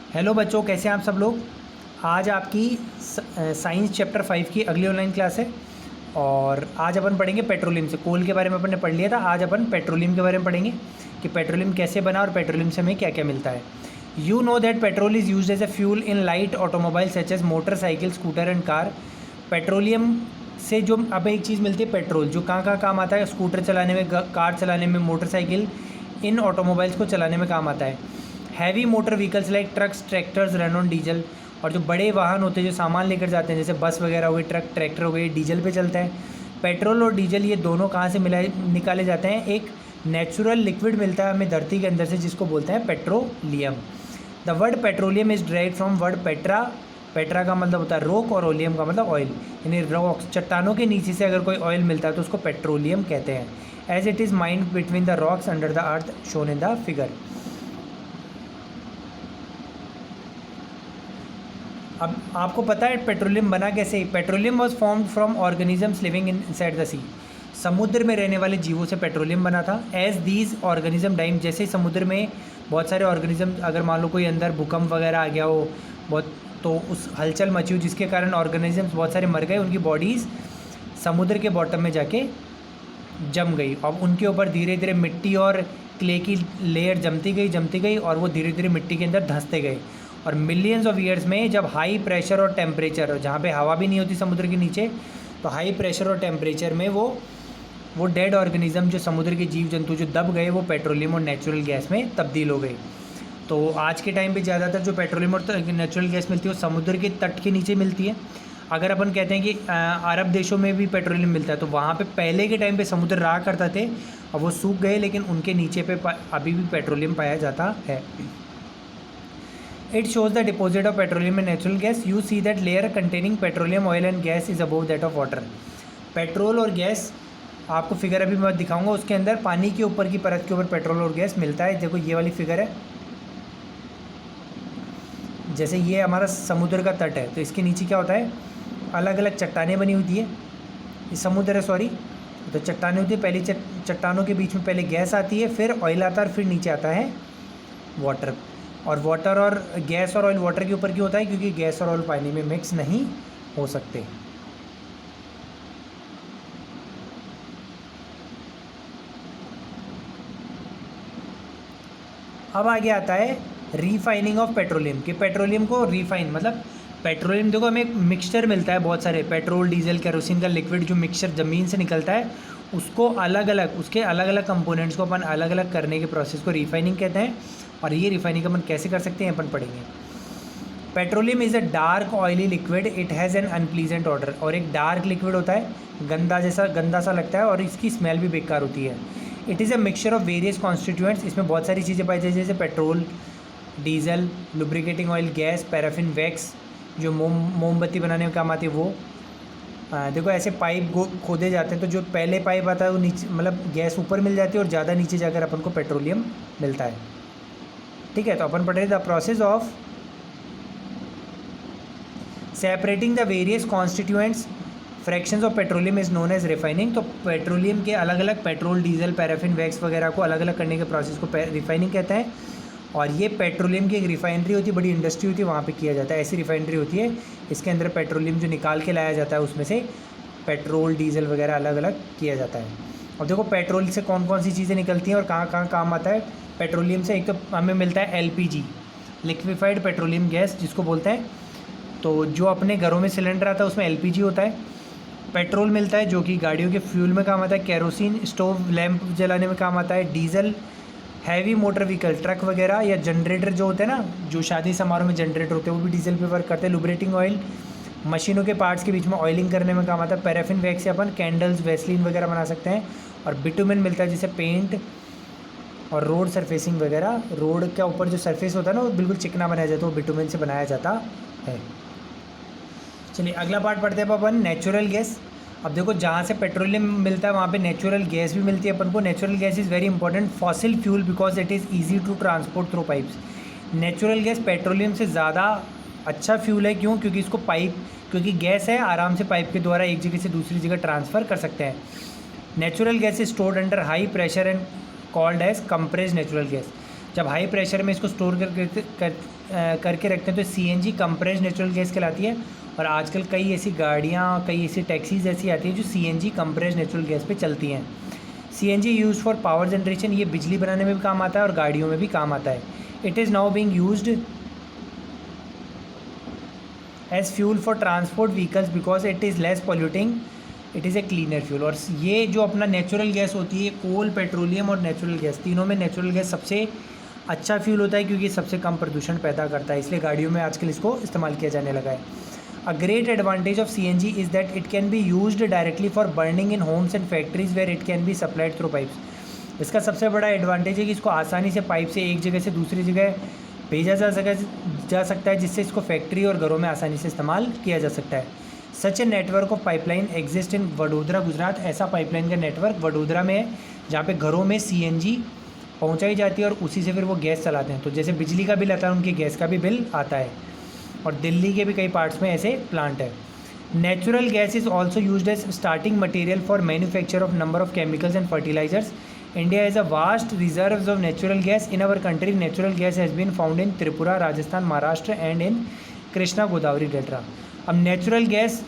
Hello बच्चों, कैसे हैं आप सब लोग। आज आपकी साइंस चैप्टर 5 की अगली ऑनलाइन क्लास है और आज अपन पढ़ेंगे पेट्रोलियम से। कोल के बारे में अपन ने पढ़ लिया था, आज अपन पेट्रोलियम के बारे में पढ़ेंगे कि पेट्रोलियम कैसे बना और पेट्रोलियम से हमें क्या क्या मिलता है। You know that petrol is used as a fuel in light automobile such as motorcycle, scooter and car. Petroleum से जो अब एक चीज़ मिलती है पेट्रोल, जो कहाँ कहाँ काम आता है, स्कूटर चलाने में, कार चलाने में, मोटरसाइकिल, इन ऑटोमोबाइल्स को चलाने में काम आता है। Heavy motor vehicles like trucks, tractors run on diesel. और जो बड़े वाहन होते हैं जो सामान लेकर जाते हैं, जैसे बस वगैरह हो गई, ट्रक, ट्रैक्टर हो गई, डीजल पे चलता है। पेट्रोल और डीजल ये दोनों कहाँ से निकाले जाते हैं? एक नेचुरल लिक्विड मिलता है हमें धरती के अंदर से, जिसको बोलते हैं petroleum. The word petroleum is derived from word Petra. Petra का मतलब होता है रॉक और ओलियम का मतलब ऑयल, यानी रॉक्स, चट्टानों के नीचे से अगर कोई ऑयल मिलता है तो उसको पेट्रोलियम कहते हैं। As it is mined between the rocks under the earth shown in the figure. अब आपको पता है पेट्रोलियम बना कैसे? Petroleum was formed from organisms living inside the sea. समुद्र में रहने वाले जीवों से पेट्रोलियम बना था। एज दीज ऑर्गेनिज्म डाइम, जैसे समुद्र में बहुत सारे ऑर्गेनिज्म, अगर मान लो कोई अंदर भूकंप वगैरह आ गया हो बहुत, तो उस हलचल मची हो जिसके कारण ऑर्गेनिजम्स बहुत सारे मर गए, उनकी बॉडीज़ समुद्र के बॉटम में जाके जम गई। अब उनके ऊपर धीरे धीरे मिट्टी और क्ले की लेयर जमती गई और वो धीरे धीरे मिट्टी के अंदर धंसते गए। और मिलियंस ऑफ ईयर्स में जब हाई प्रेशर और टेम्परेचर, जहाँ पे हवा भी नहीं होती समुद्र के नीचे, तो हाई प्रेशर और टेम्परेचर में वो डेड ऑर्गेनिज्म, जो समुद्र के जीव जंतु जो दब गए, वो पेट्रोलियम और नेचुरल गैस में तब्दील हो गए। तो आज के टाइम पे ज़्यादातर जो पेट्रोलियम और नेचुरल गैस मिलती है वो समुद्र के तट के नीचे मिलती है। अगर अपन कहते हैं कि अरब देशों में भी पेट्रोलियम मिलता है, तो वहाँ पे पहले के टाइम पे समुद्र रहा करता थे और वो सूख गए, लेकिन उनके नीचे पे अभी भी पेट्रोलियम पाया जाता है। It shows the deposit of petroleum and natural gas. You see that layer containing petroleum, oil and gas is above that of water. Petrol और गैस, आपको फिगर अभी मैं दिखाऊंगा, उसके अंदर पानी के ऊपर की परत के ऊपर पेट्रोल और गैस मिलता है। देखो ये वाली फिगर है, जैसे ये हमारा समुद्र का तट है, तो इसके नीचे क्या होता है, अलग अलग चट्टानें बनी होती है। ये समुद्र है, सॉरी, तो चट्टानें होती है। पहली चट्टानों के बीच में पहले गैस आती है, फिर ऑयल आता है और फिर नीचे आता है वाटर। और वाटर और गैस और ऑयल वाटर के ऊपर क्यों होता है? क्योंकि गैस और ऑयल पानी में मिक्स नहीं हो सकते। अब आगे आता है रीफाइनिंग ऑफ पेट्रोलियम, कि पेट्रोलियम को रीफाइन, मतलब पेट्रोलियम, देखो हमें एक मिक्सचर मिलता है बहुत सारे, पेट्रोल, डीजल, केरोसिन का लिक्विड जो मिक्सचर ज़मीन से निकलता है, उसको अलग अलग, उसके अलग अलग कंपोनेंट्स को अपन अलग अलग करने के प्रोसेस को रीफाइनिंग कहते हैं। और ये रिफाइनिंग अपन कैसे कर सकते हैं अपन पढ़ेंगे। Petroleum is a dark oily liquid, it has an unpleasant order. और एक डार्क लिक्विड होता है, गंदा सा लगता है और इसकी स्मेल भी बेकार होती है। It is a mixture of various constituents, इसमें बहुत सारी चीज़ें पाई जाती है, जैसे petrol, diesel, lubricating oil, gas, paraffin, wax, जो मोमबत्ती बनाने में काम आती है वो। देखो ऐसे पाइप खोदे जाते हैं, तो जो पहले पाइप आता है वो नीचे, मतलब गैस ऊपर मिल जाती है और ज़्यादा नीचे जाकर अपन को पेट्रोलियम मिलता है। ठीक है, तो अपन पढ़ रहे the process of separating the various constituents fractions of petroleum is known as refining. तो पेट्रोलियम के अलग अलग, पेट्रोल, डीजल, पैराफिन, वैक्स वगैरह को अलग अलग करने के प्रोसेस को रिफाइनिंग कहते हैं। और ये पेट्रोलियम की एक रिफाइनरी होती है, बड़ी इंडस्ट्री होती है, वहाँ पे किया जाता है। ऐसी रिफाइनरी होती है, इसके अंदर पेट्रोलियम जो निकाल के लाया जाता है उसमें से पेट्रोल, डीजल वगैरह अलग अलग किया जाता है। अब देखो पेट्रोल से कौन कौन सी चीज़ें निकलती हैं और कहाँ कहाँ काम आता है पेट्रोलियम से। एक तो हमें मिलता है LPG, लिक्विफाइड पेट्रोलियम गैस जिसको बोलते हैं। तो जो अपने घरों में सिलेंडर आता है उसमें LPG होता है। पेट्रोल मिलता है जो कि गाड़ियों के फ्यूल में काम आता है। केरोसिन स्टोव, लैंप जलाने में काम आता है। Diesel heavy motor vehicle, truck वगैरह, या जनरेटर जो होते हैं ना, जो शादी समारोह में जनरेटर होते हैं, वो भी डीजल पे वर्क करते हैं। लुब्रेटिंग ऑयल, मशीनों के पार्ट्स के बीच में ऑयलिंग करने में काम आता है। पैराफिन वैक्स से अपन कैंडल्स, वैसलीन वगैरह बना सकते हैं। और बिटुमेन मिलता है जिसे पेंट और रोड सरफेसिंग वगैरह, रोड के ऊपर जो सरफेस होता है ना वो बिल्कुल चिकना बनाया जाता है, वो बिटुमेन से बनाया जाता है। चलिए अगला पार्ट पढ़ते हैं अपन, नेचुरल गैस। अब देखो जहाँ से पेट्रोलियम मिलता है वहाँ पे नेचुरल गैस भी मिलती है अपन को। Natural gas is very important fossil fuel because it is easy to transport through pipes. Natural gas petroleum से ज़्यादा अच्छा फ्यूल है, क्यों? क्योंकि इसको क्योंकि गैस है, आराम से पाइप के द्वारा एक जगह से दूसरी जगह ट्रांसफ़र कर सकते हैं। Natural gas is stored under high pressure and called as compressed natural gas. जब हाई प्रेशर में इसको स्टोर करके रखते हैं तो CNG कंप्रेस्ड नेचुरल गैस कहलाती है। और आजकल कई ऐसी गाड़ियाँ, कई ऐसी टैक्सीज ऐसी आती है जो CNG कंप्रेस्ड नेचुरल गैस पे चलती हैं। CNG use for power generation, ये बिजली बनाने में भी काम आता है और गाड़ियों में भी काम आता है। It is now being used as fuel for transport vehicles because it is less polluting, it is a cleaner fuel. और ये जो अपना नेचुरल गैस होती है, कोल, पेट्रोलियम और नेचुरल गैस, तीनों में नेचुरल गैस सबसे अच्छा फ्यूल होता है क्योंकि सबसे कम प्रदूषण पैदा करता है, इसलिए गाड़ियों में आजकल इसको इस्तेमाल किया जाने लगा है। A great advantage of CNG is that it can be used directly for burning in homes and factories where it can be supplied through pipes. इसका सबसे बड़ा एडवांटेज है कि इसको आसानी से पाइप से एक जगह से दूसरी जगह भेजा जा सकता है, जिससे इसको फैक्ट्री और घरों में आसानी से इस्तेमाल किया जा सकता है। Such a network of pipeline exist in Vadodara, Gujarat. ऐसा पाइपलाइन का नेटवर्क वडोदरा में है जहाँ पे घरों में CNG पहुँचाई जाती है और उसी से फिर वो गैस चलाते हैं। तो जैसे बिजली का बिल आता है, उनके गैस का भी बिल आता है। और दिल्ली के भी कई पार्ट्स में ऐसे प्लांट है। Natural gas is also used as starting material for manufacture of number of chemicals and fertilisers. India has a vast reserves of natural gas. In our country, natural gas has been found in Tripura, Rajasthan, Maharashtra and in Krishna Godavari Delta. अब natural gas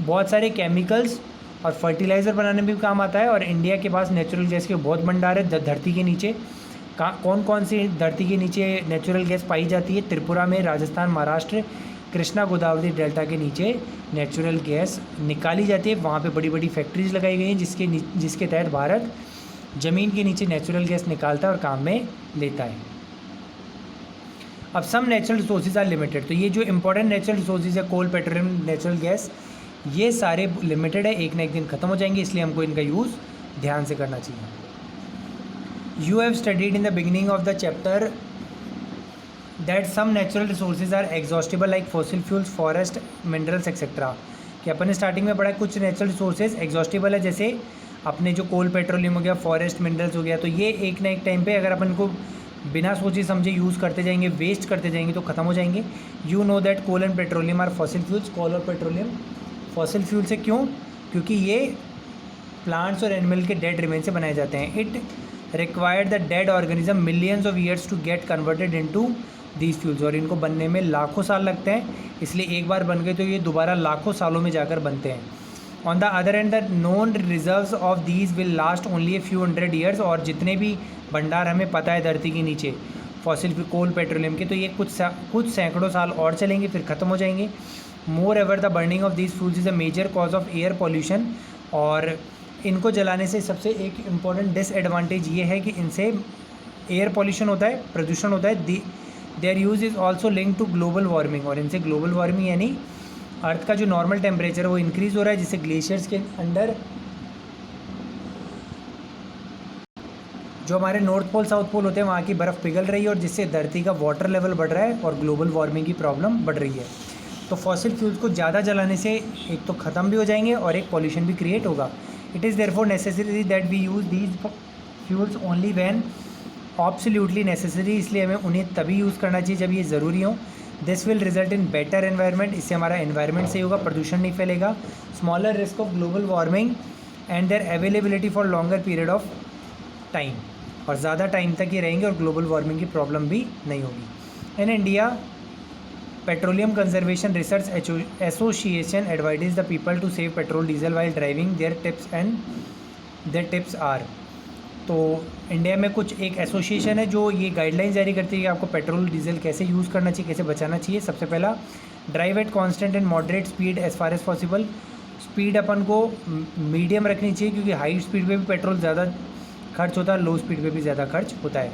बहुत सारे chemicals और fertiliser बनाने में भी काम आता है और इंडिया के पास नेचुरल गैस के बहुत भंडार है। धरती के नीचे कौन कौन सी धरती के नीचे नेचुरल गैस पाई जाती है? त्रिपुरा में, राजस्थान, महाराष्ट्र, कृष्णा गोदावरी डेल्टा के नीचे नेचुरल गैस निकाली जाती है। वहाँ पे बड़ी बड़ी फैक्ट्रीज लगाई गई हैं जिसके तहत भारत ज़मीन के नीचे नेचुरल गैस निकालता है और काम में लेता है। अब some natural resources are limited, तो ये जो इंपॉर्टेंट नेचुरल रिसोर्सेज है, कोल, पेट्रोलियम, नेचुरल गैस, ये सारे लिमिटेड है, एक ना एक दिन ख़त्म हो जाएंगे, इसलिए हमको इनका यूज़ ध्यान से करना चाहिए। You have studied in the beginning of the chapter that some natural resources are exhaustible like fossil fuels, forest, minerals etcetera. कि अपन ने स्टार्टिंग में पढ़ा है कुछ नेचुरल रिसोर्सेज एग्जॉस्टिबल है, जैसे अपने जो कोल, पेट्रोलियम हो गया, फॉरेस्ट, मिनरल्स हो गया, तो ये एक ना एक टाइम पे अगर अपन को बिना सोचे समझे यूज़ करते जाएंगे, वेस्ट करते जाएंगे तो ख़त्म हो जाएंगे। You know that coal and petroleum are fossil fuels. Coal और पेट्रोलियम फॉसिल फ्यूल से क्यों? क्योंकि ये प्लांट्स और एनिमल के डेड रिमेन से बनाए जाते हैं। It required the dead organism millions of years to get converted into these fuels. और इनको बनने में लाखों साल लगते हैं, इसलिए एक बार बन गए तो ये दोबारा लाखों सालों में जाकर बनते हैं। On the other and the known reserves of these will last only a few 100 years. और जितने भी भंडार हमें पता है धरती के नीचे फॉसिल कोल, पेट्रोलियम के, तो ये कुछ सैकड़ों साल और चलेंगे, फिर ख़त्म हो जाएंगे। Moreover the burning of these fuels is a major cause of air pollution. और इनको जलाने से सबसे एक इम्पॉर्टेंट डिसएडवांटेज ये है कि इनसे एयर पॉल्यूशन होता है, प्रदूषण होता है। Their use is also link to global warming. और इनसे ग्लोबल वार्मिंग यानी अर्थ का जो नॉर्मल टेम्परेचर है वो इंक्रीज़ हो रहा है, जिससे ग्लेशियर्स के अंडर जो हमारे नॉर्थ पोल, साउथ पोल होते हैं, वहाँ की बर्फ़ पिघल रही है और जिससे धरती का वाटर लेवल बढ़ रहा है और ग्लोबल वार्मिंग की प्रॉब्लम बढ़ रही है। तो फॉसिल फ्यूल्स को ज़्यादा जलाने से एक तो ख़त्म भी हो जाएंगे और एक पॉल्यूशन भी क्रिएट होगा। It is therefore necessary that we use these fuels only when absolutely necessary. इसलिए हमें उन्हें तभी यूज़ करना चाहिए जब ये ज़रूरी हो। This will result in better environment. इससे हमारा एनवायरनमेंट सही होगा, प्रदूषण नहीं फैलेगा। Smaller risk of global warming and their availability for longer period of time. और ज़्यादा टाइम तक ये रहेंगे और ग्लोबल वार्मिंग की प्रॉब्लम भी नहीं होगी। In India petroleum conservation research association advises the people to save petrol diesel while driving. Their tips are, तो इंडिया में कुछ एक एसोसिएशन है जो ये गाइडलाइन जारी करती है कि आपको पेट्रोल डीजल कैसे यूज़ करना चाहिए, कैसे बचाना चाहिए। सबसे पहला, drive at constant and moderate speed as far as possible. Speed अपन को मीडियम रखनी चाहिए क्योंकि हाई स्पीड पे भी पेट्रोल ज़्यादा खर्च होता है, लो स्पीड पे भी ज़्यादा खर्च होता है।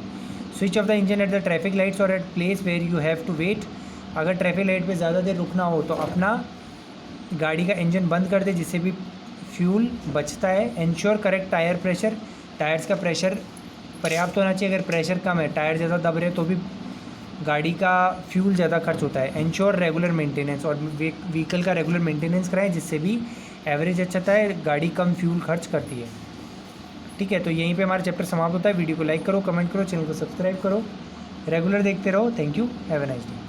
Switch off the engine at the traffic lights और at place where you have to wait. अगर ट्रैफिक लाइट पे ज़्यादा देर रुकना हो तो अपना गाड़ी का इंजन बंद कर दे, जिससे भी फ्यूल बचता है। Ensure correct tyre pressure. Tyres का प्रेशर पर्याप्त होना चाहिए। अगर प्रेशर कम है, टायर ज़्यादा दब रहे तो भी गाड़ी का फ्यूल ज़्यादा खर्च होता है। एंश्योर रेगुलर मेंटेनेंस, और व्हीकल का रेगुलर मेंटेनेंस कराएं, जिससे भी एवरेज अच्छा आता है, गाड़ी कम फ्यूल खर्च करती है। ठीक है, तो यहीं पे हमारा चैप्टर समाप्त होता है। वीडियो को लाइक करो, कमेंट करो, चैनल को सब्सक्राइब करो, रेगुलर देखते रहो। Thank you, have a nice day.